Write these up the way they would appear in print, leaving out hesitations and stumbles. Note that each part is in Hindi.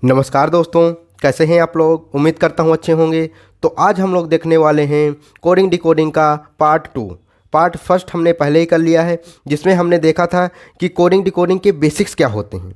नमस्कार दोस्तों, कैसे हैं आप लोग। उम्मीद करता हूं अच्छे होंगे। तो आज हम लोग देखने वाले हैं कोडिंग डिकोडिंग का पार्ट 2। पार्ट फर्स्ट हमने पहले ही कर लिया है, जिसमें हमने देखा था कि कोडिंग डिकोडिंग के बेसिक्स क्या होते हैं,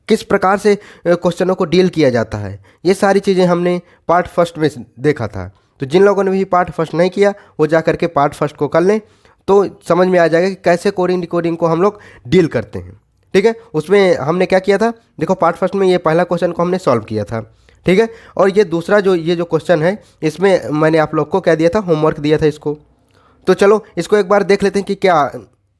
किस प्रकार से क्वेश्चनों को डील किया जाता है। ये सारी चीज़ें हमने पार्ट फर्स्ट में देखा था। तो जिन लोगों ने भी पार्ट फर्स्ट नहीं किया वो जा करके पार्ट फर्स्ट को कर लें, तो समझ में आ जाएगा कि कैसे कोडिंग डिकोडिंग को हम लोग डील करते हैं। ठीक है, उसमें हमने क्या किया था, देखो पार्ट फर्स्ट में ये पहला क्वेश्चन को हमने सॉल्व किया था। ठीक है, और ये दूसरा ये जो क्वेश्चन है, इसमें मैंने आप लोग को क्या दिया था, होमवर्क दिया था इसको। तो चलो इसको एक बार देख लेते हैं कि क्या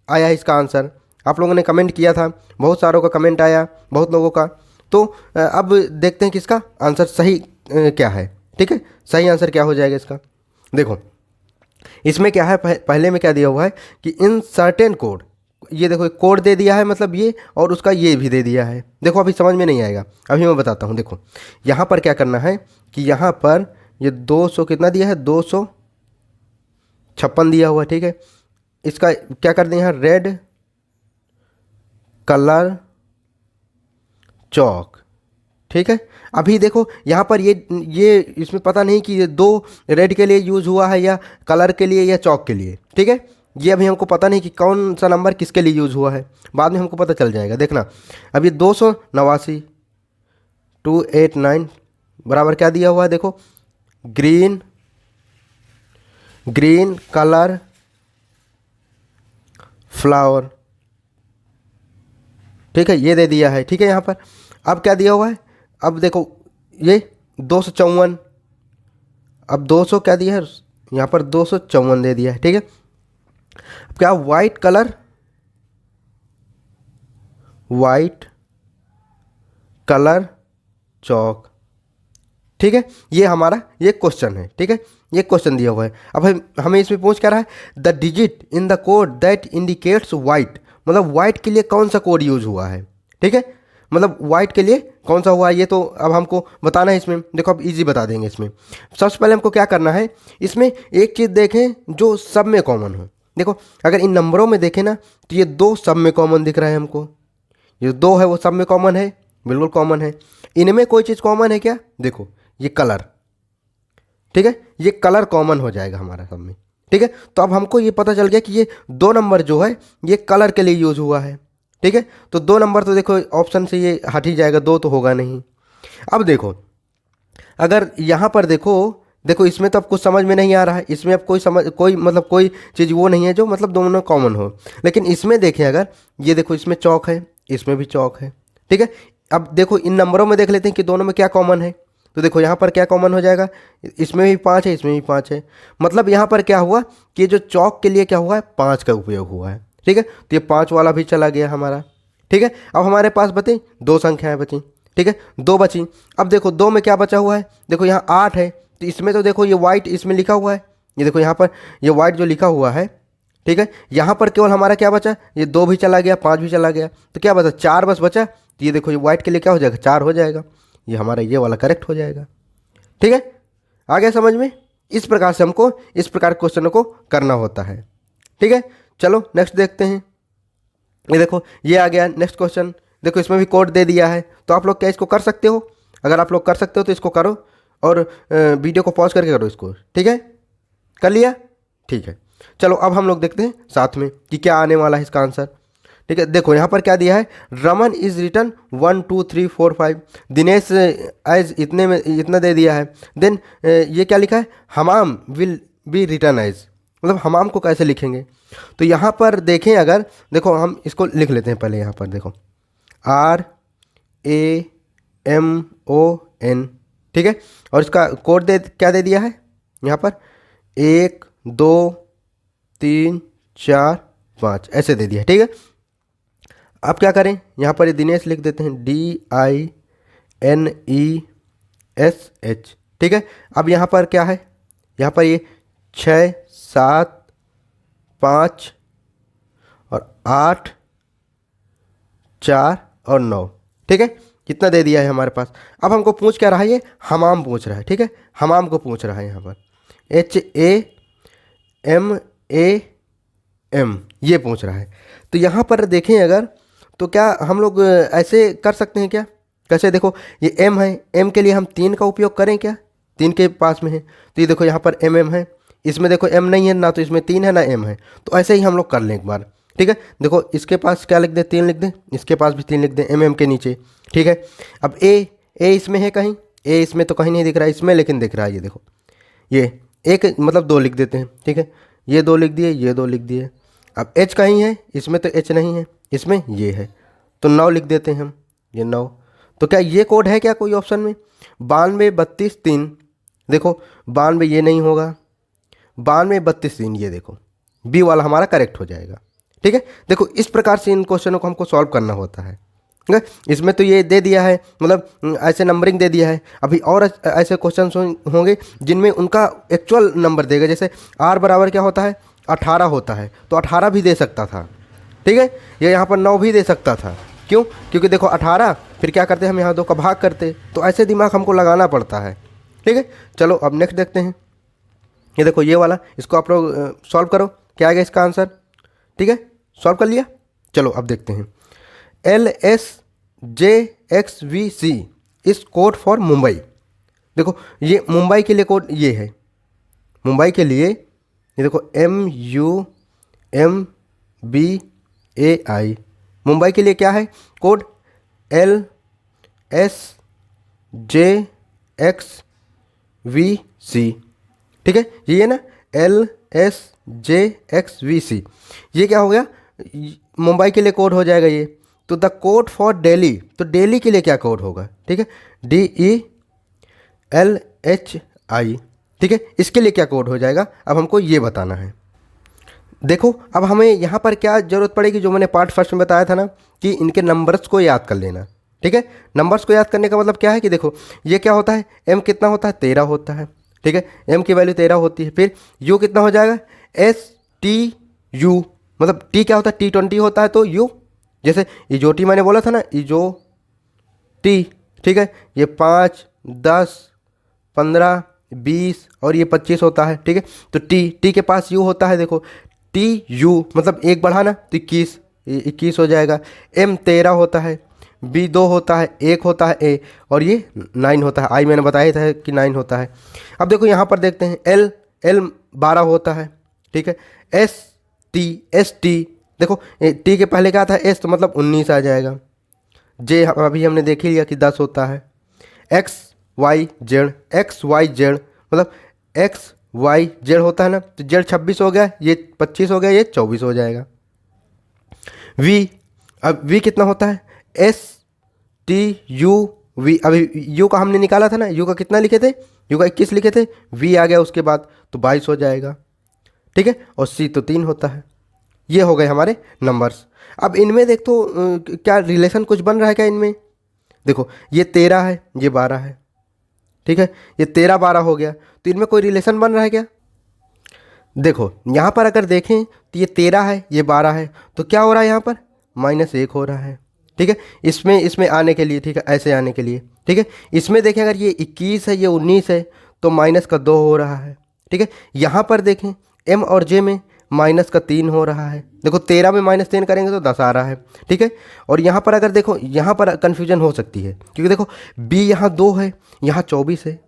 आया है इसका आंसर। आप लोगों ने कमेंट किया था, बहुत सारों का कमेंट आया, बहुत लोगों का। तो अब देखते हैं कि इसका आंसर सही क्या है। ठीक है, सही आंसर क्या हो जाएगा इसका। देखो इसमें क्या है, पहले में क्या दिया हुआ है कि इन सर्टेन कोड, ये देखो एक कोड दे दिया है, मतलब ये, और उसका ये भी दे दिया है। देखो अभी समझ में नहीं आएगा, अभी मैं बताता हूँ। देखो यहाँ पर क्या करना है कि यहाँ पर ये 200 कितना दिया है, 256 दिया हुआ है। ठीक है, इसका क्या कर दें यहाँ, रेड कलर चौक। ठीक है, अभी देखो यहाँ पर ये इसमें पता नहीं कि ये दो रेड के लिए यूज़ हुआ है या कलर के लिए या चौक के लिए। ठीक है, ये अभी हमको पता नहीं कि कौन सा नंबर किसके लिए यूज़ हुआ है, बाद में हमको पता चल जाएगा। देखना अभी 289 289 बराबर क्या दिया हुआ है, देखो ग्रीन कलर फ्लावर। ठीक है, ये दे दिया है। ठीक है, यहाँ पर अब क्या दिया हुआ है, अब देखो ये 254, अब 200 क्या दिया है यहाँ पर, 254 दे दिया है। ठीक है, अब क्या, वाइट कलर चौक। ठीक है, ये हमारा ये क्वेश्चन है। ठीक है, ये क्वेश्चन दिया हुआ है। अब हमें इसमें पूछ क्या रहा है, the digit in the code that indicates white, मतलब वाइट के लिए कौन सा कोड यूज हुआ है। ठीक है, मतलब वाइट के लिए कौन सा हुआ है, ये तो अब हमको बताना है इसमें। देखो अब इजी बता देंगे इसमें। सबसे पहले हमको क्या करना है, इसमें एक चीज़ देखें जो सब में कॉमन हो। देखो अगर इन नंबरों में देखें ना, तो ये दो सब में कॉमन दिख रहा है हमको, ये दो है वो सब में कॉमन है, बिल्कुल कॉमन है। इनमें कोई चीज़ कॉमन है क्या, देखो ये कलर। ठीक है, ये कलर कॉमन हो जाएगा हमारा सब में। ठीक है, तो अब हमको ये पता चल गया कि ये दो नंबर जो है ये कलर के लिए यूज़ हुआ है। ठीक है, तो दो नंबर तो देखो ऑप्शन से ये हट ही जाएगा, दो तो होगा नहीं। अब देखो अगर यहाँ पर देखो इसमें तो अब कुछ समझ में नहीं आ रहा है, इसमें अब कोई चीज़ वो नहीं है जो मतलब दोनों कॉमन हो। लेकिन इसमें देखें अगर, ये देखो इसमें चौक है, इसमें भी चौक है। ठीक है, अब देखो इन नंबरों में देख लेते हैं कि दोनों में क्या कॉमन है। तो देखो यहाँ पर क्या कॉमन हो जाएगा, इसमें भी 5 है, इसमें भी 5 है। मतलब यहाँ पर क्या हुआ कि जो चौक के लिए क्या हुआ है, 5 का उपयोग हुआ है। ठीक है, तो ये 5 वाला भी चला गया हमारा। ठीक है, अब हमारे पास बची दो संख्याएं बची। ठीक है, दो बची। अब देखो दो में क्या बचा हुआ है, देखो यहाँ 8 है, तो इसमें तो देखो ये वाइट इसमें लिखा हुआ है, ये देखो यहाँ पर ये वाइट जो लिखा हुआ है। ठीक है, यहाँ पर केवल हमारा क्या बचा, ये 2 भी चला गया, 5 भी चला गया, तो क्या बचा, 4 बस बचा। तो ये देखो ये वाइट के लिए क्या हो जाएगा, 4 हो जाएगा, ये हमारा ये वाला करेक्ट हो जाएगा। ठीक है, आ गया समझ में। इस प्रकार से हमको इस प्रकार क्वेश्चनों को करना होता है। ठीक है, चलो नेक्स्ट देखते हैं। ये देखो ये आ गया नेक्स्ट क्वेश्चन। देखो इसमें भी कोड दे दिया है, तो आप लोग क्या इसको कर सकते हो, अगर आप लोग कर सकते हो तो इसको करो, और वीडियो को पॉज करके करो इसको। ठीक है, कर लिया। ठीक है, चलो अब हम लोग देखते हैं साथ में कि क्या आने वाला है इसका आंसर। ठीक है, देखो यहाँ पर क्या दिया है, रमन इज रिटर्न 1 2 3 4 5, दिनेश एज इतने में इतना दे दिया है। देन ये क्या लिखा है, हमाम विल बी रिटर्न एज, मतलब हमाम को कैसे लिखेंगे। तो यहाँ पर देखें अगर, देखो हम इसको लिख लेते हैं पहले। यहाँ पर देखो RAMON। ठीक है, और इसका कोड क्या दे दिया है यहाँ पर, 1 2 3 4 5 ऐसे दे दिया। ठीक है, अब क्या करें, यहाँ पर ये दिनेश लिख देते हैं, DINESH। ठीक है, अब यहाँ पर क्या है, यहाँ पर ये 6 7 5 और 8 4 और 9। ठीक है, कितना दे दिया है हमारे पास। अब हमको पूछ क्या रहा है, ये हमाम पूछ रहा है। ठीक है, हमाम को पूछ रहा है, यहाँ पर HAMAM ये पूछ रहा है। तो यहाँ पर देखें अगर, तो क्या हम लोग ऐसे कर सकते हैं क्या, कैसे, देखो ये m है, m के लिए हम 3 का उपयोग करें क्या, 3 के पास में है, तो ये देखो यहाँ पर m है, इसमें देखो m नहीं है ना, तो इसमें 3 है ना m है, तो ऐसे ही हम लोग कर लें एक बार। ठीक है, देखो इसके पास क्या लिख दें, 3 लिख दें, इसके पास भी 3 लिख दें m के नीचे। ठीक है, अब a इसमें है कहीं, a इसमें तो कहीं नहीं दिख रहा है, इसमें लेकिन दिख रहा है, ये देखो ये एक मतलब 2 लिख देते हैं। ठीक है, ये 2 लिख दिए, ये 2 लिख दिए। अब h कहीं है, इसमें तो h नहीं है, इसमें ये है, तो 9 लिख देते हैं हम, ये 9। तो क्या ये कोड है क्या कोई ऑप्शन में, 92 32 3, देखो 92 ये नहीं होगा, 92 32 3, ये देखो बी वाला हमारा करेक्ट हो जाएगा। ठीक है, देखो इस प्रकार से इन क्वेश्चनों को हमको सॉल्व करना होता है। ठीक है, इसमें तो ये दे दिया है, मतलब ऐसे नंबरिंग दे दिया है, अभी और ऐसे क्वेश्चन होंगे जिनमें उनका एक्चुअल नंबर देगा, जैसे आर बराबर क्या होता है 18 होता है, तो 18 भी दे सकता था। ठीक है, ये यहाँ पर 9 भी दे सकता था, क्यों, क्योंकि देखो 18 फिर क्या करते हम यहाँ 2 का भाग करते, तो ऐसे दिमाग हमको लगाना पड़ता है। ठीक है, चलो अब नेक्स्ट देखते हैं। ये देखो ये वाला, इसको आप लोग सॉल्व करो, क्या आएगा इसका आंसर। ठीक है, सॉल्व कर लिया, चलो अब देखते हैं। LSJXVC इस कोड फॉर मुंबई, देखो ये मुंबई के लिए कोड ये है, मुंबई के लिए ये देखो MUMBAI, मुंबई के लिए क्या है कोड, LSJXVC। ठीक है, ये है ना LSJXVC, ये क्या हो गया, मुंबई के लिए कोड हो जाएगा ये। तो द कोड फॉर दिल्ली, तो दिल्ली के लिए क्या कोड होगा, ठीक है DELHI। ठीक है, इसके लिए क्या कोड हो जाएगा, अब हमको ये बताना है। देखो अब हमें यहाँ पर क्या ज़रूरत पड़ेगी, जो मैंने पार्ट फर्स्ट में बताया था ना कि इनके नंबर्स को याद कर लेना। ठीक है, नंबर्स को याद करने का मतलब क्या है कि देखो ये क्या होता है, m कितना होता है 13 होता है। ठीक है, m की वैल्यू 13 होती है, फिर u कितना हो जाएगा STU, मतलब t क्या होता है T20 होता है, तो u जैसे इजोटी मैंने बोला था ना, इजो टी। ठीक है, ये 5 10 15 20 और ये 25 होता है। ठीक है, तो टी के पास u होता है, देखो TU मतलब एक बढ़ाना तो 21 हो जाएगा। m 13 होता है, b 2 होता है, 1 होता है a, और ये 9 होता है, i मैंने बताया था कि 9 होता है। अब देखो यहाँ पर देखते हैं l 12 होता है। ठीक है, ST देखो t के पहले क्या था s, तो मतलब 19 आ जाएगा। j अभी हमने देख ही लिया कि 10 होता है। XYZ मतलब XYZ होता है ना, तो z 26 हो गया, ये 25 हो गया, ये 24 हो जाएगा। V, अब V कितना होता है STUV, अभी U का हमने निकाला था ना, U का कितना लिखे थे, U का 21 लिखे थे, V आ गया उसके बाद तो 22 हो जाएगा। ठीक है, और C तो 3 होता है। ये हो गए हमारे नंबर्स। अब इनमें देख तो क्या रिलेशन कुछ बन रहा है क्या इनमें, देखो ये 13 है, ये 12 है। ठीक है, ये 13 12 हो गया, तो इनमें कोई रिलेशन बन रहा है क्या, देखो यहाँ पर अगर देखें तो ये 13 है, ये 12 है, तो क्या हो रहा है यहाँ पर -1 हो रहा है। ठीक है, इसमें आने के लिए, ठीक है ऐसे आने के लिए। ठीक है, इसमें देखें अगर ये 21 है, ये 19 है, तो -2 हो रहा है। ठीक है, यहाँ पर देखें M और J में -3 हो रहा है, देखो 13 में -3 करेंगे तो 10 आ रहा है। ठीक है, और यहाँ पर अगर देखो, यहाँ पर कन्फ्यूजन हो सकती है, क्योंकि देखो B यहाँ 2 है, यहाँ 24 है,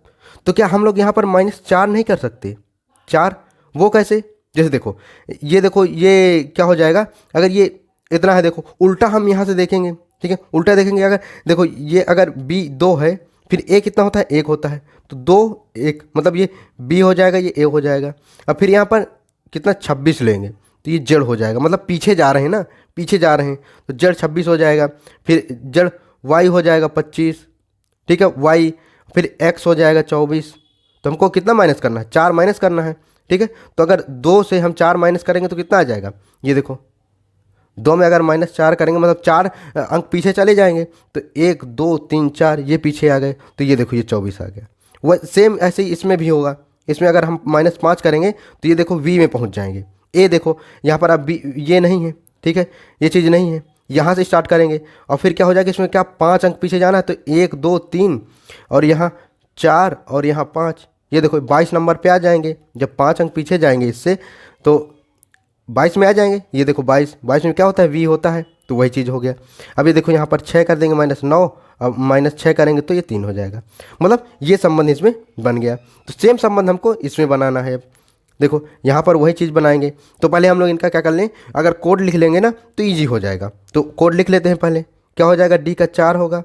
तो क्या हम लोग यहाँ पर -4 नहीं कर सकते, 4, वो कैसे, जैसे देखो ये क्या हो जाएगा, अगर ये इतना है, देखो उल्टा हम यहाँ से देखेंगे। ठीक है, उल्टा देखेंगे, अगर देखो ये अगर B 2 है, फिर A कितना होता है 1 होता है, तो 2 1 मतलब ये B हो जाएगा, ये A हो जाएगा। अब फिर यहाँ पर कितना 26 लेंगे, तो ये जड़ हो जाएगा, मतलब पीछे जा रहे हैं ना, पीछे जा रहे हैं, तो जड़ 26 हो जाएगा। फिर जड़ Y हो जाएगा 25। ठीक है, Y फिर X हो जाएगा 24। तो हमको कितना माइनस करना है, 4 माइनस करना है। ठीक है, तो अगर 2 से हम 4 माइनस करेंगे तो कितना आ जाएगा, ये देखो 2 में अगर -4 करेंगे मतलब 4 अंक पीछे चले जाएंगे, तो 1 2 3 4 ये पीछे आ गए, तो ये देखो ये 24 आ गया। वह सेम ऐसे ही इसमें भी होगा, इसमें अगर हम -5 करेंगे तो ये देखो V में पहुंच जाएंगे। A देखो यहाँ पर अब ये नहीं है, ठीक है ये चीज़ नहीं है, यहाँ से स्टार्ट करेंगे और फिर क्या हो जाएगा, इसमें क्या 5 अंक पीछे जाना है, तो 1 2 3 और यहाँ 4 और यहाँ 5, ये देखो 22 नंबर पे आ जाएंगे। जब 5 अंक पीछे जाएंगे इससे तो 22 में आ जाएंगे। ये देखो 22 में क्या होता है V होता है, तो वही चीज़ हो गया। अब ये देखो यहाँ पर 6 कर देंगे -9 अब -6 करेंगे तो ये 3 हो जाएगा। मतलब ये संबंध इसमें बन गया। तो सेम संबंध हमको इसमें बनाना है। अब देखो यहाँ पर वही चीज़ बनाएंगे। तो पहले हम लोग इनका क्या कर लें, अगर कोड लिख लेंगे ना तो ईजी हो जाएगा। तो कोड लिख लेते हैं पहले। क्या हो जाएगा, डी का 4 होगा,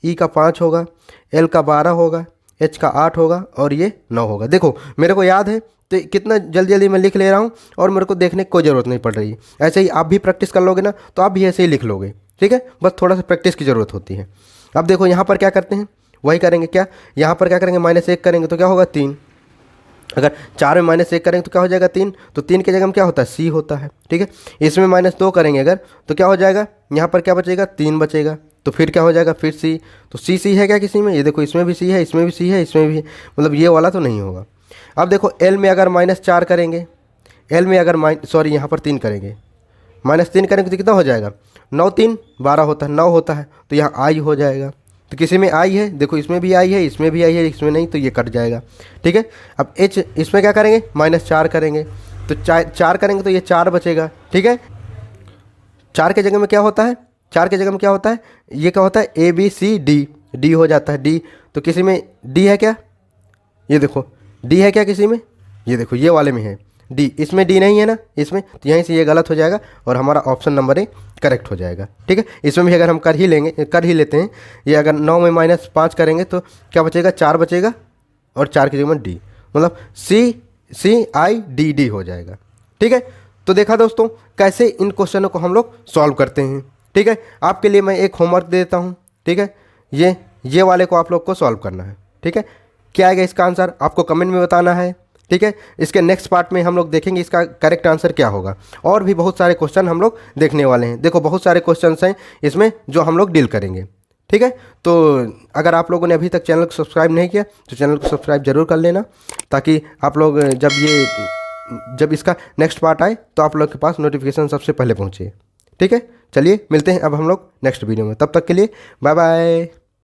ई का 5 होगा, एल का 12 होगा, एच का 8 होगा और ये 9 होगा। देखो मेरे को याद है तो कितना जल्दी जल्दी मैं लिख ले रहा हूँ और मेरे को देखने की कोई ज़रूरत नहीं पड़ रही है। ऐसे ही आप भी प्रैक्टिस कर लोगे ना तो आप भी ऐसे ही लिख लोगे, ठीक है। बस थोड़ा सा प्रैक्टिस की ज़रूरत होती है। अब देखो यहाँ पर क्या करते हैं, वही करेंगे। क्या यहाँ पर क्या करेंगे, -1 करेंगे तो क्या होगा 3। अगर 4 में -1 करेंगे तो क्या हो जाएगा 3। तो 3 की जगह में क्या होता है, सी होता है, ठीक है। इसमें -2 करेंगे अगर तो क्या हो जाएगा, यहाँ पर क्या बचेगा, 3 बचेगा। तो फिर क्या हो जाएगा, फिर सी। तो सी है क्या किसी में, ये देखो इसमें भी सी है, इसमें भी सी है, इसमें भी है। मतलब ये वाला तो नहीं होगा। अब देखो एल में अगर -4 करेंगे, एल में अगर सॉरी यहाँ पर 3 करेंगे, -3 करेंगे तो कितना हो जाएगा, 9 3 12 होता है, 9 होता है। तो यहाँ आई हो जाएगा। तो किसी में आई है, देखो इसमें भी आई है, इसमें भी आई है, इसमें नहीं, तो ये कट जाएगा, ठीक है। अब एच इसमें क्या करेंगे, -4 करेंगे तो 4 करेंगे तो ये 4 बचेगा, ठीक है। 4 के जगह में क्या होता है, 4 के जगह में क्या होता है, ये क्या होता है, A B C D, D हो जाता है, डी। तो किसी में डी है क्या, ये देखो डी है क्या किसी में, ये देखो ये वाले में है डी, इसमें डी नहीं है ना इसमें, तो यहीं से ये गलत हो जाएगा और हमारा ऑप्शन नंबर ए करेक्ट हो जाएगा, ठीक है। इसमें भी अगर हम कर ही लेते हैं, ये अगर 9 में -5 करेंगे तो क्या बचेगा, 4 बचेगा और 4 की जगह में डी, मतलब CIDD हो जाएगा, ठीक है। तो देखा दोस्तों कैसे इन क्वेश्चनों को हम लोग सॉल्व करते हैं, ठीक है। आपके लिए मैं एक होमवर्क देता हूँ, ठीक है। ये वाले को आप लोग को सॉल्व करना है, ठीक है। क्या आएगा इसका आंसर आपको कमेंट में बताना है, ठीक है। इसके नेक्स्ट पार्ट में हम लोग देखेंगे इसका करेक्ट आंसर क्या होगा। और भी बहुत सारे क्वेश्चन हम लोग देखने वाले हैं। देखो बहुत सारे क्वेश्चंस हैं इसमें जो हम लोग डील करेंगे, ठीक है। तो अगर आप लोगों ने अभी तक चैनल को सब्सक्राइब नहीं किया तो चैनल को सब्सक्राइब जरूर कर लेना, ताकि आप लोग जब इसका नेक्स्ट पार्ट आए तो आप लोग के पास नोटिफिकेशन सबसे पहले पहुँचे, ठीक है। चलिए मिलते हैं अब हम लोग नेक्स्ट वीडियो में, तब तक के लिए बाय बाय।